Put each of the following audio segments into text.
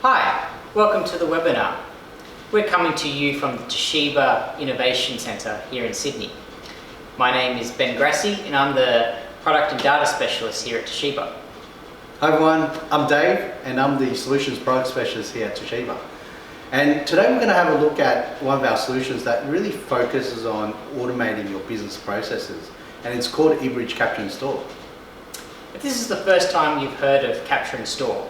Hi, welcome to the webinar. We're coming to you from the Toshiba Innovation Centre here in Sydney. My name is Ben Grassi and I'm the Product and Data Specialist here at Toshiba. Hi everyone, I'm Dave and I'm the Solutions Product Specialist here at Toshiba. And today we're going to have a look at one of our solutions that really focuses on automating your business processes, and it's called eBridge Capture and Store. If this is the first time you've heard of Capture and Store,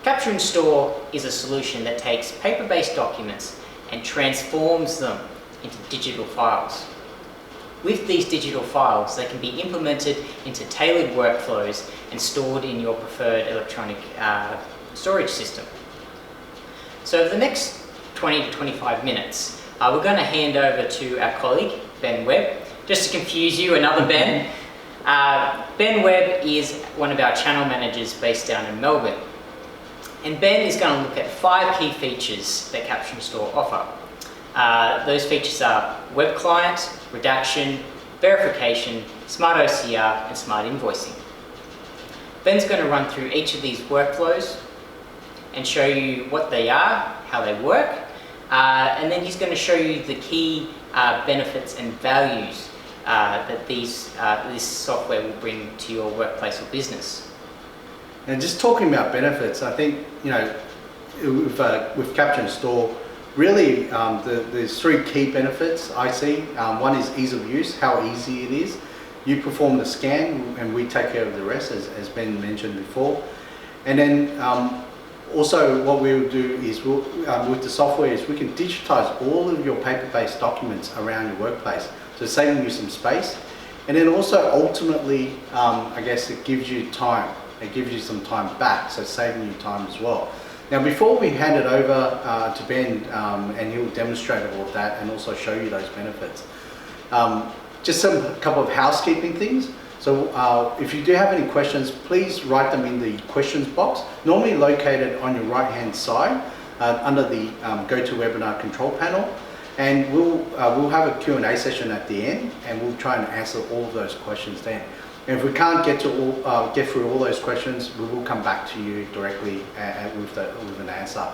Capture and Store is a solution that takes paper-based documents and transforms them into digital files. With these digital files, they can be implemented into tailored workflows and stored in your preferred electronic storage system. So for the next 20 to 25 minutes, we're going to hand over to our colleague, Ben Webb. Just to confuse you, another Ben. Ben Webb is one of our channel managers based down in Melbourne. And Ben is going to look at 5 key features that Capture and Store offer. Those features are web client, redaction, verification, smart OCR, and smart invoicing. Ben's going to run through each of these workflows and show you what they are, how they work, and then he's going to show you the key benefits and values that this software will bring to your workplace or business. And just talking about benefits, I think, with Capture and Store, really there's 3 key benefits I see. One is ease of use, how easy it is. You perform the scan and we take care of the rest, as Ben mentioned before. And then also what we'll do is with the software is we can digitize all of your paper-based documents around your workplace, so saving you some space. And then also ultimately, I guess it gives you time. It gives you some time back, so saving you time as well. Now before we hand it over to Ben, and he'll demonstrate all of that and also show you those benefits, just a couple of housekeeping things. So if you do have any questions, please write them in the questions box, normally located on your right hand side under the GoToWebinar control panel. And we'll have a Q&A session at the end, and we'll try and answer all of those questions then. And if we can't get through all those questions, we will come back to you directly with an answer.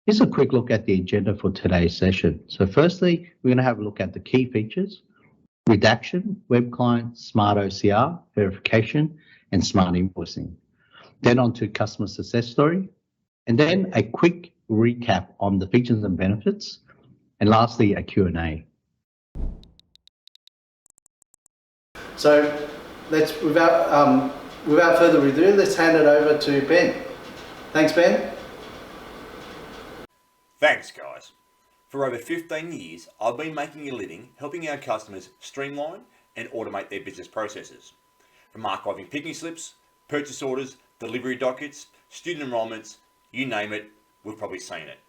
Here's a quick look at the agenda for today's session. So firstly, we're going to have a look at the key features: redaction, web client, smart OCR, verification, and smart invoicing. Then on to customer success story, and then a quick recap on the features and benefits, and lastly a Q&A. So without further ado, let's hand it over to Ben. Thanks, Ben. Thanks, guys. For over 15 years, I've been making a living helping our customers streamline and automate their business processes. From archiving picking slips, purchase orders, delivery dockets, student enrolments, you name it, we've probably seen it.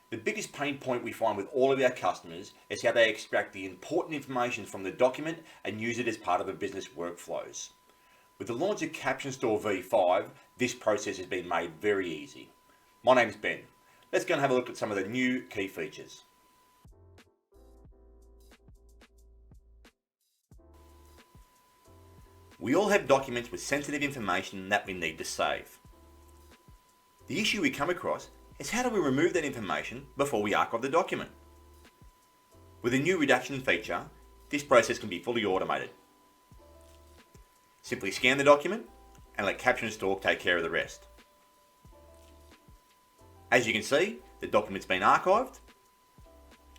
The biggest pain point we find with all of our customers is how they extract the important information from the document and use it as part of the business workflows. With the launch of Capture and Store V5, this process has been made very easy. My name's Ben. Let's go and have a look at some of the new key features. We all have documents with sensitive information that we need to save. The issue we come across is how do we remove that information before we archive the document? With a new redaction feature, this process can be fully automated. Simply scan the document and let Capture and Store take care of the rest. As you can see, the document's been archived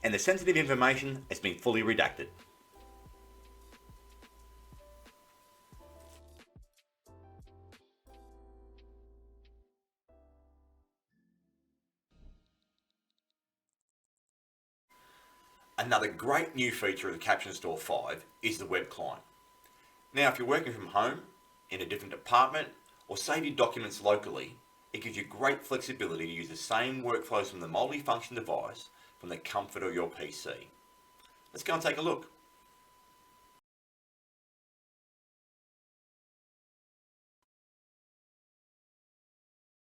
and the sensitive information has been fully redacted. Another great new feature of the Capture and Store 5 is the web client. Now, if you're working from home, in a different department, or save your documents locally, it gives you great flexibility to use the same workflows from the multi-function device from the comfort of your PC. Let's go and take a look.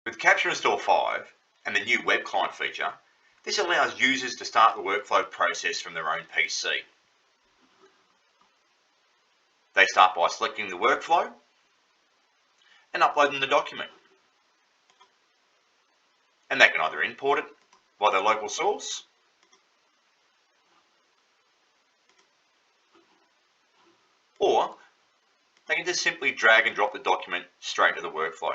With Capture and Store 5 and the new web client feature, this allows users to start the workflow process from their own PC. They start by selecting the workflow and uploading the document. And they can either import it by their local source, or they can just simply drag and drop the document straight into the workflow.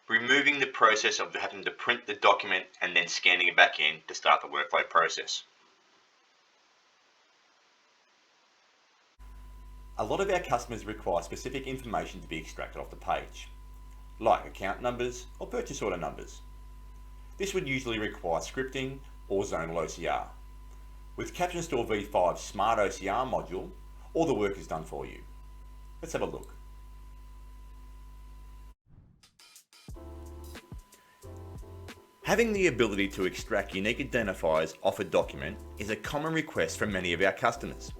Removing the process of having to print the document and then scanning it back in to start the workflow process. A lot of our customers require specific information to be extracted off the page, like account numbers or purchase order numbers. This would usually require scripting or zonal OCR. With Capture and Store V5's Smart OCR module, all the work is done for you. Let's have a look. Having the ability to extract unique identifiers off a document is a common request from many of our customers.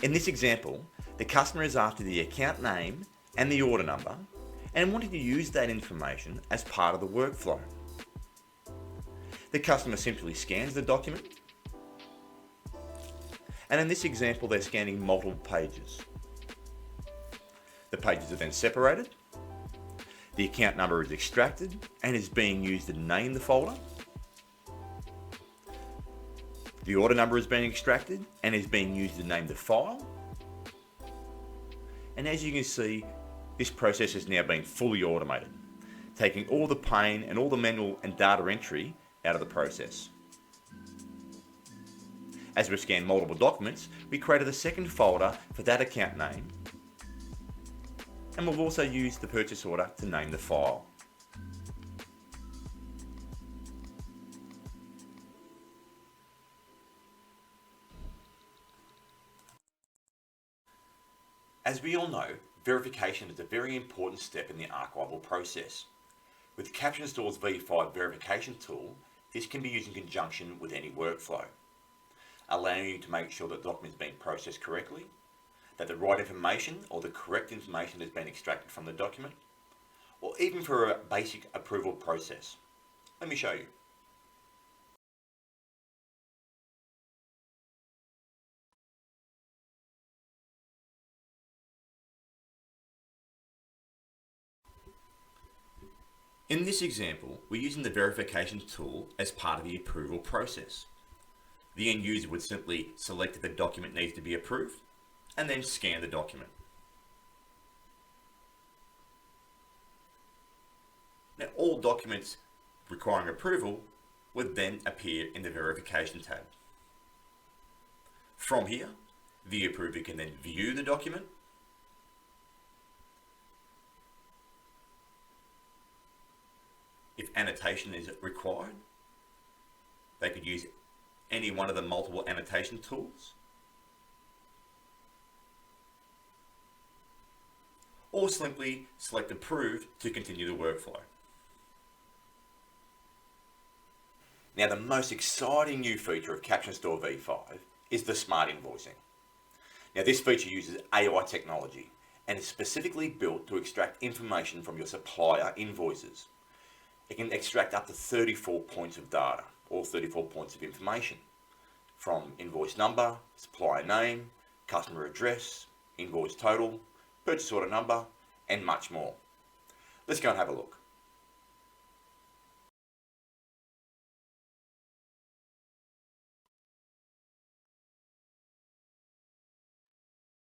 In this example, the customer is after the account name and the order number and wanting to use that information as part of the workflow. The customer simply scans the document, and in this example they're scanning multiple pages. The pages are then separated, the account number is extracted and is being used to name the folder. The order number is being extracted and is being used to name the file. And as you can see, this process is now being fully automated, taking all the pain and all the manual and data entry out of the process. As we scan multiple documents, we created a second folder for that account name, and we've also used the purchase order to name the file. As we all know, verification is a very important step in the archival process. With Capture and Store's V5 verification tool, this can be used in conjunction with any workflow, allowing you to make sure that the document is being processed correctly, that the right information or the correct information has been extracted from the document, or even for a basic approval process. Let me show you. In this example, we're using the verification tool as part of the approval process. The end user would simply select if the document needs to be approved and then scan the document. Now, all documents requiring approval would then appear in the verification tab. From here, the approver can then view the document, if annotation is required, they could use any one of the multiple annotation tools, or simply select Approve to continue the workflow. Now, the most exciting new feature of Capture and Store V5 is the Smart Invoicing. Now, this feature uses AI technology and is specifically built to extract information from your supplier invoices. It can extract up to 34 points of data, or 34 points of information, from invoice number, supplier name, customer address, invoice total, purchase order number, and much more. Let's go and have a look.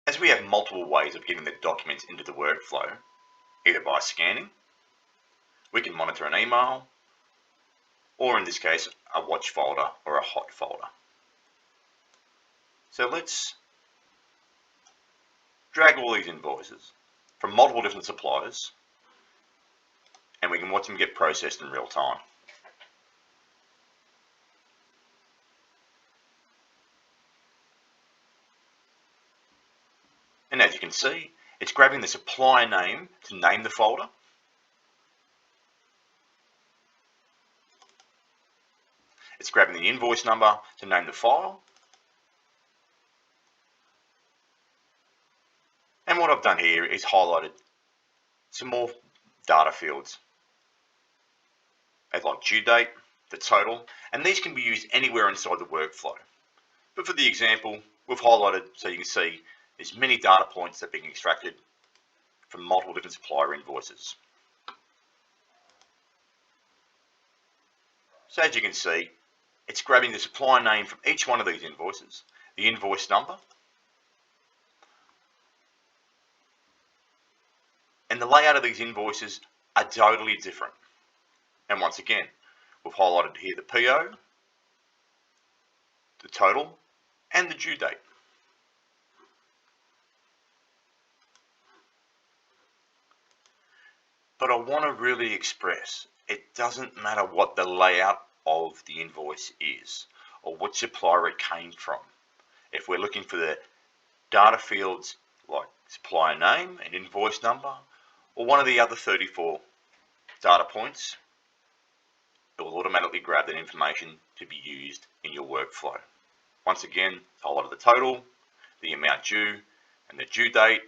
As we have multiple ways of getting the documents into the workflow, either by scanning, we can monitor an email, or in this case, a watch folder or a hot folder. So let's drag all these invoices from multiple different suppliers, and we can watch them get processed in real time. And as you can see, it's grabbing the supplier name to name the folder, it's grabbing the invoice number to name the file, and what I've done here is highlighted some more data fields, like due date, the total, and these can be used anywhere inside the workflow. But for the example, we've highlighted so you can see there's many data points that are being extracted from multiple different supplier invoices. So as you can see, it's grabbing the supplier name from each one of these invoices, the invoice number, and the layout of these invoices are totally different. And once again, we've highlighted here the PO, the total, and the due date. But I want to really express, it doesn't matter what the layout of the invoice is or what supplier it came from. If we're looking for the data fields like supplier name and invoice number or one of the other 34 data points, it will automatically grab that information to be used in your workflow. Once again, highlight of the total, the amount due, and the due date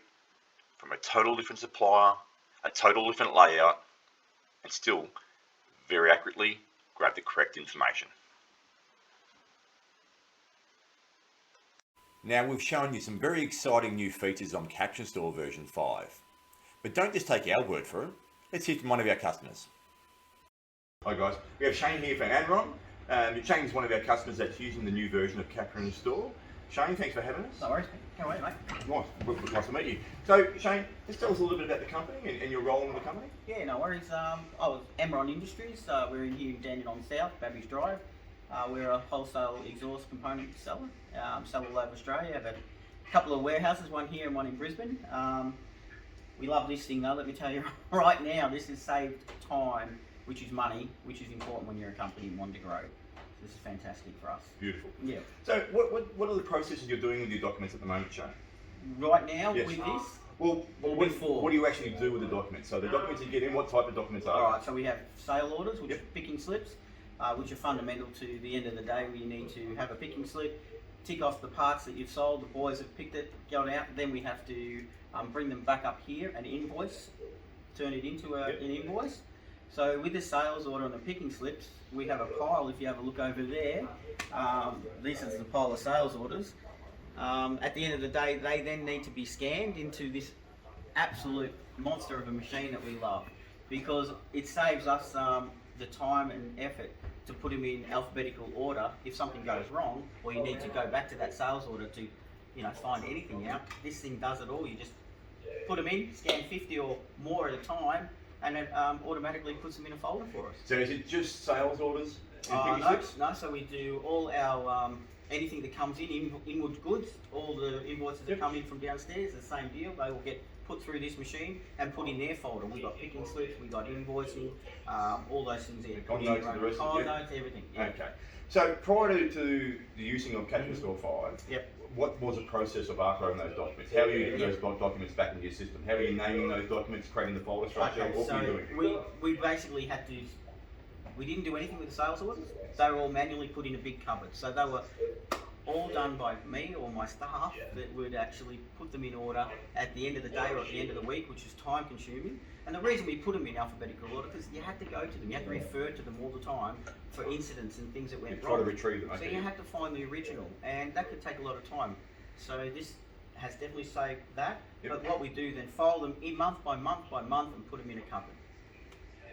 from a total different supplier, a total different layout, and still very accurately grab the correct information. Now we've shown you some very exciting new features on Capture Store version 5. But don't just take our word for it, let's hear from one of our customers. Hi guys, we have Shane here for Enron. Shane's one of our customers that's using the new version of Capture Store. Shane, thanks for having us. No worries, can't wait, mate. Nice to meet you. So Shane, just tell us a little bit about the company and your role in the company. Yeah, no worries. I was Emron Industries. We're in here in Dandenong South, Babbage Drive. We're a wholesale exhaust component seller. Sell all over Australia. Have a couple of warehouses, one here and one in Brisbane. We love this thing though, let me tell you right now, this has saved time, which is money, which is important when you're a company and want to grow. This is fantastic for us. Beautiful. Yeah. So what are the processes you're doing with your documents at the moment, Shane? Right now, Yes. with this, Well, before. what do you actually do with the documents? So the documents you get in, what type of documents are alright, so we have sale orders, which Yep. are picking slips, which are fundamental to the end of the day where you need to have a picking slip, tick off the parts that you've sold, the boys have picked it, got out, then we have to bring them back up here and invoice, turn it into an invoice. So with the sales order and the picking slips, we have a pile, if you have a look over there, this is the pile of sales orders. At the end of the day, they then need to be scanned into this absolute monster of a machine that we love, because it saves us the time and effort to put them in alphabetical order. If something goes wrong, or you need to go back to that sales order to, find anything out, this thing does it all. You just put them in, scan 50 or more at a time, and it automatically puts them in a folder for us. So is it just sales orders and picking slips? No, so we do all our anything that comes in inward goods, all the invoices that come in from downstairs, the same deal. They will get put through this machine and put in their folder. We've got picking slips, we've got invoicing, all those things there. Con notes and the rest of it? Notes, everything. Yeah. Okay. So prior to the using of Capture Store 5, Yep. what was the process of archiving those documents? How are you getting those documents back into your system? How are you naming those documents, creating the folder structure? Okay, What were you so doing? we basically had to, we didn't do anything with the sales orders. They were all manually put in a big cupboard. So they were all done by me or my staff that would actually put them in order at the end of the day or at the end of the week, which is time consuming. And the reason we put them in alphabetical order, because you had to go to them, you had to refer to them all the time for incidents and things that went Try wrong. to retrieve them. So Okay. you had to find the original, and that could take a lot of time. So this has definitely saved that. Yep. But what we do then, file them in month by month by month and put them in a cupboard.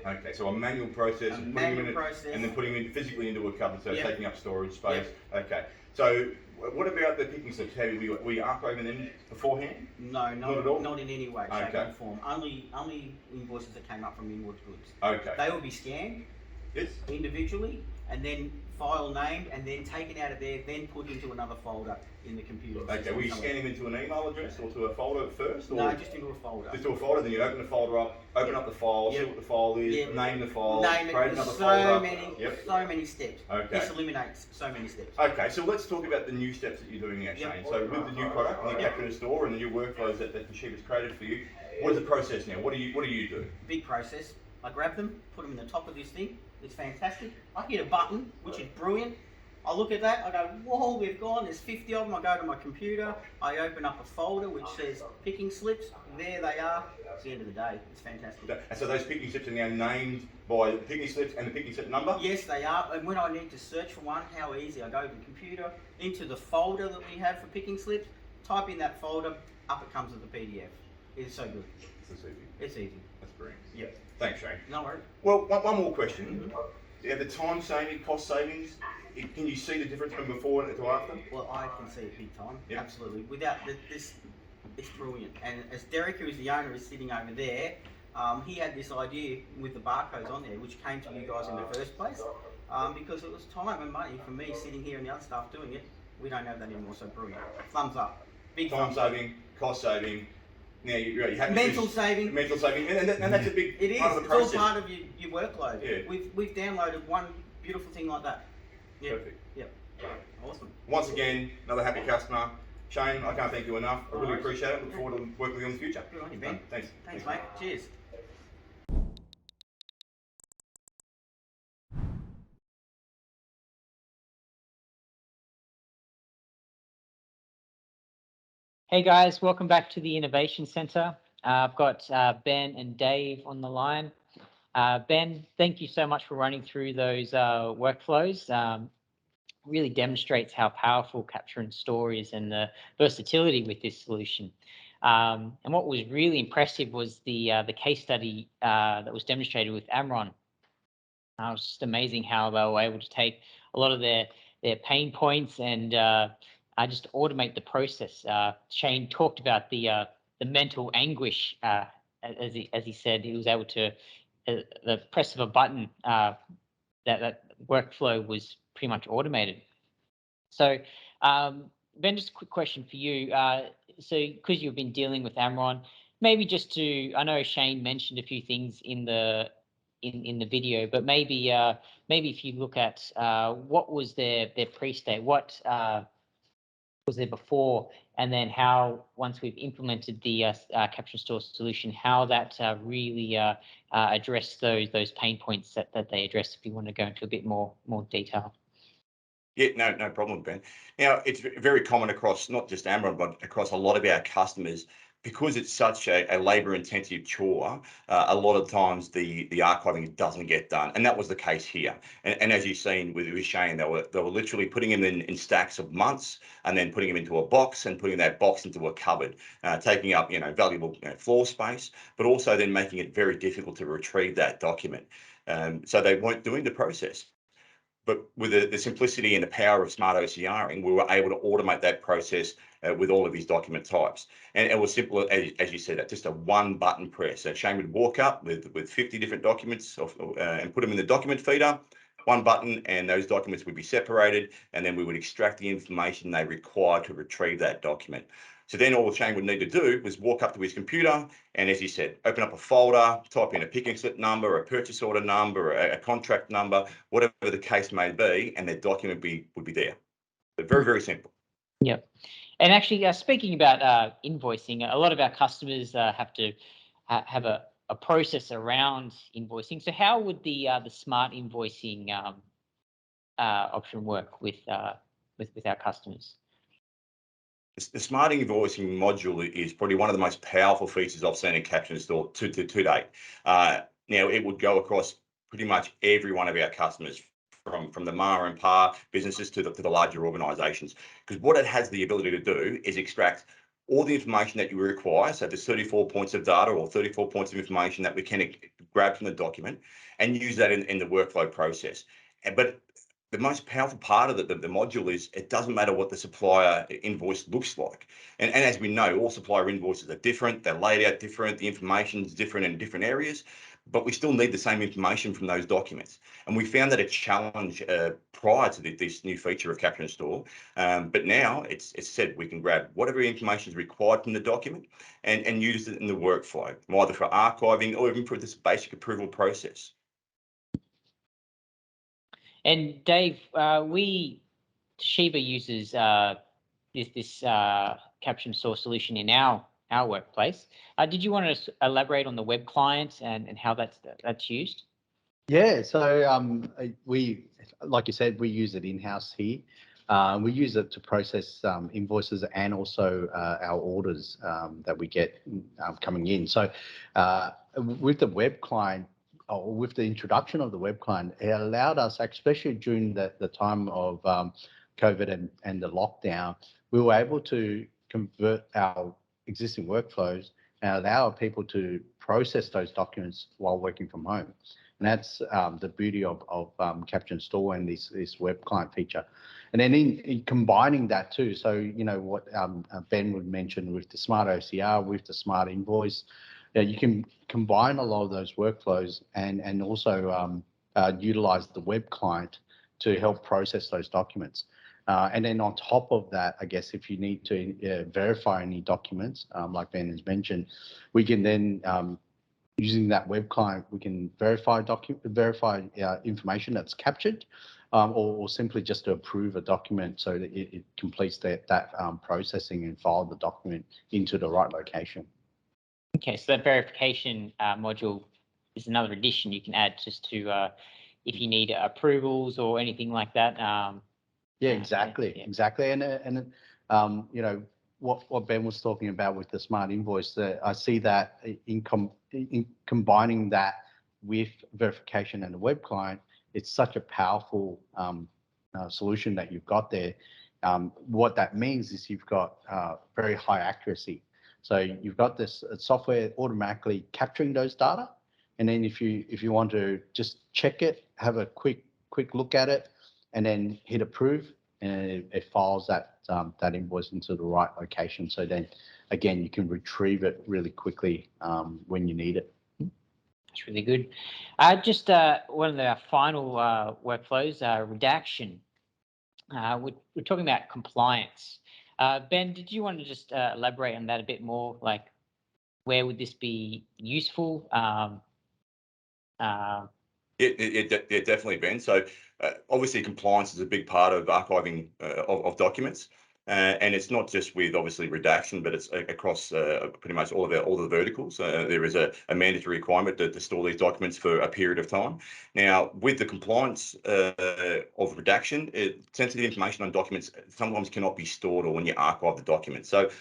Okay, so a manual process, A of putting manual them in process. and then putting them physically into a cupboard, so Yep. taking up storage space. Okay, so what about the picking slips? Were you archiving them beforehand? No, Not at all? not in any way, shape Okay. or form. Only invoices that came up from inward goods. Okay. They will be scanned Yes. individually and then file named and then taken out of there, then put into another folder in the computer. Okay, system were you somewhere. scanning them to an email address or to a folder first? Or No, just into a folder. just to a folder, then you open the folder up, open up the file, see Yep. what the file is, Yep. name the file, Name it. create There's another so folder. many, Yep. so many steps. Okay. This eliminates so many steps. Okay, so let's talk about the new steps that you're doing now, Yep. Shane. So with the new product, the Yep. Capture Store and the new workflows that Toshiba's created for you, what is the process now? What do you do? Big process. I grab them, put them in the top of this thing. It's fantastic. I hit a button, which is brilliant. I look at that, I go, whoa, we've gone, there's 50 of them. I go to my computer, I open up a folder which says picking slips. There they are. It's the end of the day. It's fantastic. And so those picking slips are now named by the picking slips and the picking slip number? Yes, they are. And when I need to search for one, how easy. I go to the computer, into the folder that we have for picking slips, type in that folder, up it comes with the PDF. It's so good. It's easy. It's easy. That's brilliant. Yep. Thanks, Shane. No worries. Well, one more question. Yeah, the time saving, cost savings, can you see the difference from before to after? Well, I can see it big time. Yep. Absolutely. Without this, it's brilliant. And as Derek, who is the owner, is sitting over there, he had this idea with the barcodes on there, which came to you guys in the first place, because it was time and money for me sitting here and the other staff doing it. We don't have that anymore, so brilliant. Thumbs up. Big Time thumbs up. saving, cost saving. Now you're right, you have Mental saving. mental saving, and that's a big It is. part of the It's all process. part of your workload. Yeah. We've downloaded one beautiful thing like that. Yeah. Perfect. Yep. Awesome. Once again, another happy customer. Shane, I can't thank you enough. I really Alright. appreciate it. Look forward to working with you in the future. Good on you, Ben. Thanks. Thanks, mate. Cheers. Hey guys, welcome back to the Innovation Center. I've got Ben and Dave on the line. Ben, thank you so much for running through those workflows. Really demonstrates how powerful capture and store is and the versatility with this solution. And what was really impressive was the case study that was demonstrated with Amron. It was just amazing how they were able to take a lot of their pain points and just automate the process. Shane talked about the mental anguish, as he said. He was able to the press of a button, that workflow was pretty much automated. So, Ben, just a quick question for you. So, because you've been dealing with Amron, maybe just to, I know Shane mentioned a few things in the video, but maybe if you look at what was their pre-state, what was there before, and then how once we've implemented the capture and store solution, how that really addressed those pain points that they addressed. If you want to go into a bit more detail. Yeah, no problem, Ben. Now, it's very common across not just Amron, but across a lot of our customers, because it's such a labour-intensive chore. A lot of times the archiving doesn't get done, and that was the case here. And as you've seen with Shane, they were literally putting him in stacks of months, and then putting him into a box and putting that box into a cupboard, taking up valuable floor space, but also then making it very difficult to retrieve that document. So they weren't doing the process. But with the simplicity and the power of smart OCRing, we were able to automate that process with all of these document types. And it was simple, as you said, just a one button press. So Shane would walk up with 50 different documents and put them in the document feeder, one button, and those documents would be separated, and then we would extract the information they required to retrieve that document. So then all Shane would need to do was walk up to his computer and, as he said, open up a folder, type in a picking slip number, a purchase order number, a contract number, whatever the case may be, and their document would be there. But very, very simple. Yep. And actually, speaking about invoicing, a lot of our customers have to have a process around invoicing. So how would the smart invoicing option work with our customers? The smart invoicing module is probably one of the most powerful features I've seen in Capture and Store to date. Now, it would go across pretty much every one of our customers, from the Ma and Pa businesses to the larger organisations, because what it has the ability to do is extract all the information that you require. So there's 34 points of data or 34 points of information that we can grab from the document and use that in the workflow process. But the most powerful part of the module is it doesn't matter what the supplier invoice looks like. And as we know, all supplier invoices are different, they're laid out different, the information is different in different areas, but we still need the same information from those documents. And we found that a challenge prior to this new feature of Capture and Store, but now it's said we can grab whatever information is required from the document and use it in the workflow, either for archiving or even for this basic approval process. And Dave, Toshiba uses this capture and store solution in our workplace. Did you want to elaborate on the web client and how that's used? Yeah, so we, like you said, we use it in-house here. We use it to process invoices and also our orders that we get coming in. So with the web client, or with the introduction of the web client, it allowed us, especially during the time of COVID and the lockdown, we were able to convert our existing workflows and allow people to process those documents while working from home. And that's the beauty of Capture and Store and this web client feature. And then in combining that too, so you know what Ben would mention with the smart OCR, with the smart invoice, you can combine a lot of those workflows and also utilize the web client to help process those documents. And then on top of that, I guess if you need to verify any documents, like Ben has mentioned, we can then using that web client, we can verify information that's captured, or simply just to approve a document so that it completes that processing and file the document into the right location. Okay, so that verification module is another addition you can add just to if you need approvals or anything like that. Yeah, exactly, yeah. exactly. And you know, what Ben was talking about with the smart invoice, I see that in combining that with verification and the web client, it's such a powerful solution that you've got there. What that means is you've got very high accuracy. So you've got this software automatically capturing those data, and then if you want to just check it, have a quick look at it, and then hit approve, and it files that that invoice into the right location. So then, again, you can retrieve it really quickly when you need it. That's really good. Just one of our final workflows, redaction. We're talking about compliance. Ben, did you want to just elaborate on that a bit more? Like, where would this be useful? Yeah, definitely, Ben. So obviously compliance is a big part of archiving of documents. And it's not just with obviously redaction, but it's across pretty much all the verticals. There is a mandatory requirement to store these documents for a period of time. Now, with the compliance of redaction, sensitive information on documents sometimes cannot be stored or when you archive the document. So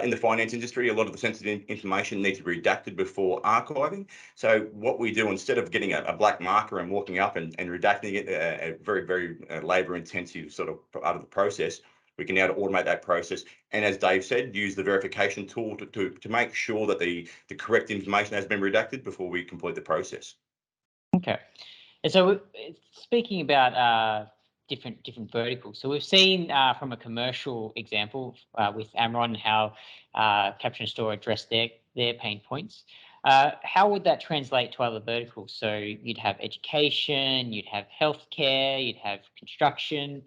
in the finance industry, a lot of the sensitive information needs to be redacted before archiving. So what we do, instead of getting a black marker and walking up and redacting it, a very labor intensive sort of part of the process, we can now automate that process. And as Dave said, use the verification tool to make sure that the correct information has been redacted before we complete the process. Okay. And so speaking about different verticals, so we've seen from a commercial example with Amron how Capture and Store addressed their pain points. How would that translate to other verticals? So you'd have education, you'd have healthcare, you'd have construction.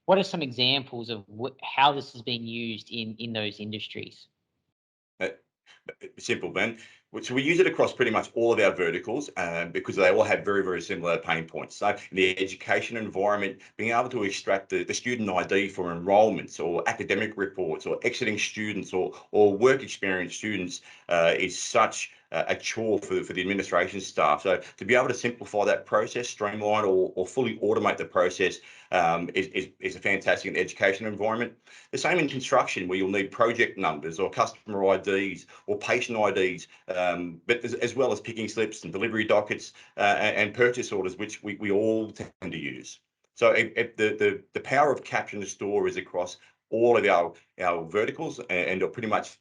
What are some examples of how this is being used in those industries? Uh, Simple, Ben. So we use it across pretty much all of our verticals because they all have very similar pain points. So in the education environment, being able to extract the student ID for enrollments or academic reports or exiting students or work experience students is such a chore for the administration staff. So to be able to simplify that process, streamline or fully automate the process is a fantastic in the education environment. The same in construction, where you'll need project numbers or customer IDs or patient IDs, but as well as picking slips and delivery dockets and purchase orders, which we all tend to use. So the power of Capture and Store is across all of our verticals and pretty much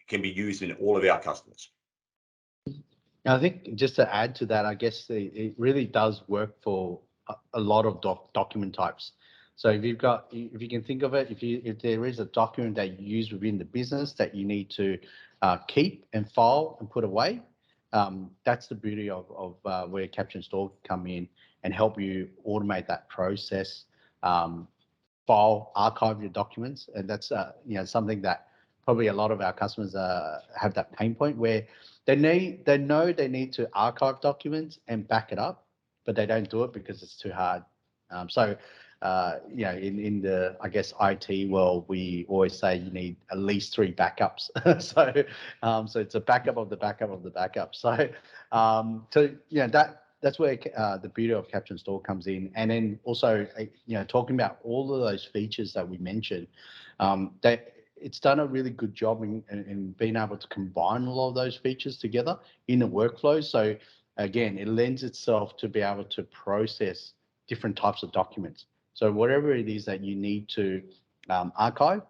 can be used in all of our customers. I think just to add to that, I guess it really does work for a lot of document types. So if you can think of it, if there is a document that you use within the business that you need to keep and file and put away, that's the beauty of where Capture and Store come in and help you automate that process, file, archive your documents, and that's something that probably a lot of our customers have that pain point where they know they need to archive documents and back it up, but they don't do it because it's too hard. So in the, I guess, IT world, we always say you need at least 3 backups. So it's a backup of the backup of the backup. So that that's where the beauty of Capture and Store comes in, and then also talking about all of those features that we mentioned, that it's done a really good job in being able to combine a lot of those features together in the workflow. So again, it lends itself to be able to process different types of documents. So whatever it is that you need to archive,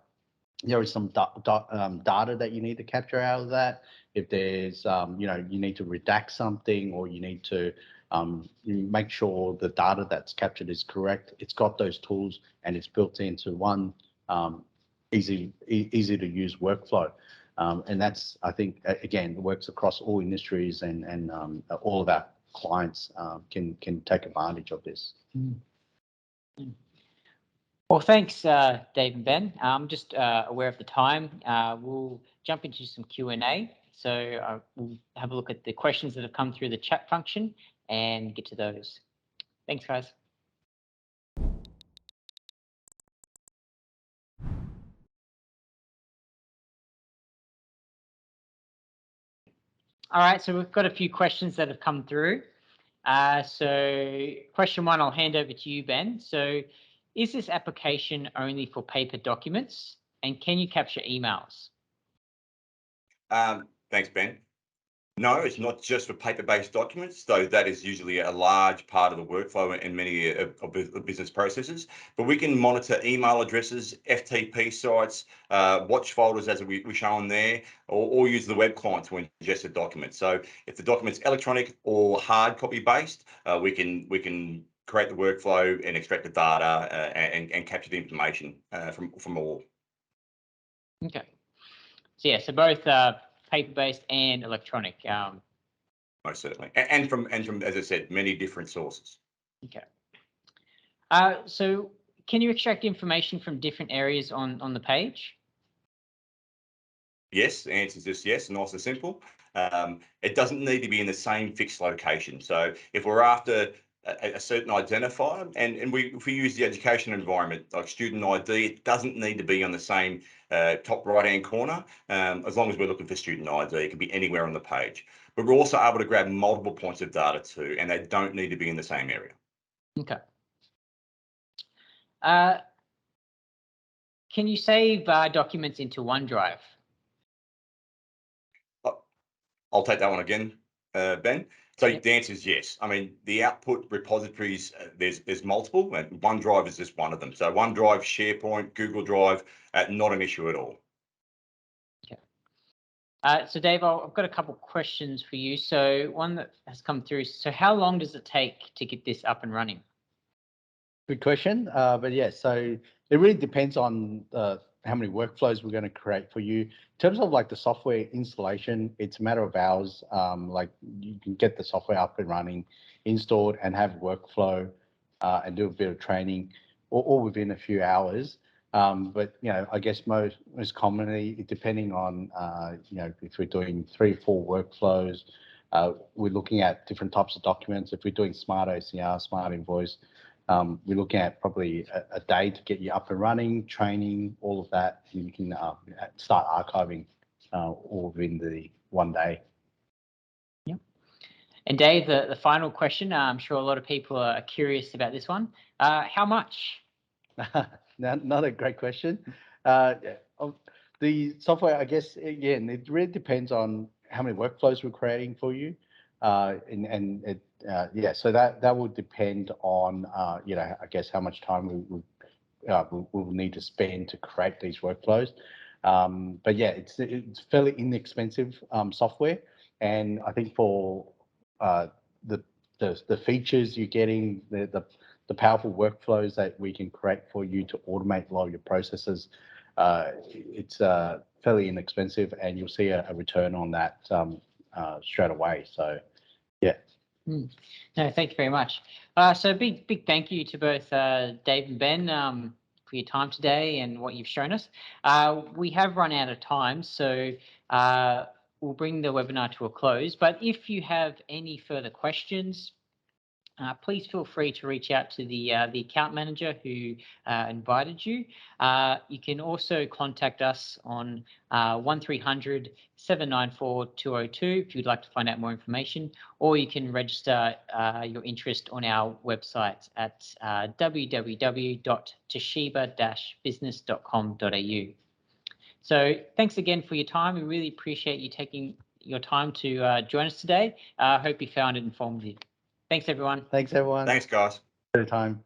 there is some data that you need to capture out of that. If there's, you need to redact something, or you need to make sure the data that's captured is correct, it's got those tools and it's built into one easy to use workflow. And that's, I think, again, works across all industries, and all of our clients can take advantage of this. Well, thanks, Dave and Ben. I'm just aware of the time. We'll jump into some Q&A. So we'll have a look at the questions that have come through the chat function and get to those. Thanks, guys. All right, so we've got a few questions that have come through. So question one, I'll hand over to you, Ben. So is this application only for paper documents, and can you capture emails? Thanks, Ben. No, it's not just for paper-based documents, though that is usually a large part of the workflow in many of business processes. But we can monitor email addresses, FTP sites, watch folders as we show on there, or use the web client to ingest a document. So if the document's electronic or hard copy based, we can create the workflow and extract the data and capture the information from all. Okay. So yeah, so both paper-based and electronic. Most certainly, and from as I said, many different sources. Okay. So can you extract information from different areas on the page? Yes, the answer is just yes, nice and simple. It doesn't need to be in the same fixed location. So if we're after a certain identifier, and if we use the education environment like student ID, it doesn't need to be on the same top right-hand corner. As long as we're looking for student ID, it can be anywhere on the page. But we're also able to grab multiple points of data too, and they don't need to be in the same area. Okay. Can you save documents into OneDrive? I'll take that one again, Ben. So Yep. the answer is yes. I mean, the output repositories, there's multiple, and OneDrive is just one of them. So OneDrive, SharePoint, Google Drive, not an issue at all. Okay. So Dave, I've got a couple questions for you. So one that has come through. So how long does it take to get this up and running? Good question. But yeah, so it really depends on how many workflows we're going to create for you. In terms of like the software installation, it's a matter of hours. Like you can get the software up and running, installed, and have workflow and do a bit of training, all within a few hours. But I guess most commonly, depending on if we're doing 3 or 4 workflows, we're looking at different types of documents. If we're doing smart OCR, smart invoice, we're looking at probably a day to get you up and running, training, all of that, and you can start archiving all within the 1 day. Yeah. And Dave, the final question, I'm sure a lot of people are curious about this one. How much? Another great question. The software, I guess, again, it really depends on how many workflows we're creating for you. And it, yeah, so that will depend on, I guess how much time we'll need to spend to create these workflows. But yeah, it's fairly inexpensive software. And I think for the features you're getting, the powerful workflows that we can create for you to automate a lot of your processes, it's fairly inexpensive, and you'll see a return on that straight away. So, yeah. No, thank you very much. So big thank you to both Dave and Ben for your time today and what you've shown us. We have run out of time, so we'll bring the webinar to a close. But if you have any further questions, please feel free to reach out to the account manager who invited you. You can also contact us on 1300 794 202 if you'd like to find out more information, or you can register your interest on our website at www.toshiba-business.com.au. So thanks again for your time. We really appreciate you taking your time to join us today. I hope you found it informative. Thanks, everyone. Thanks, everyone. Thanks, guys. At a time.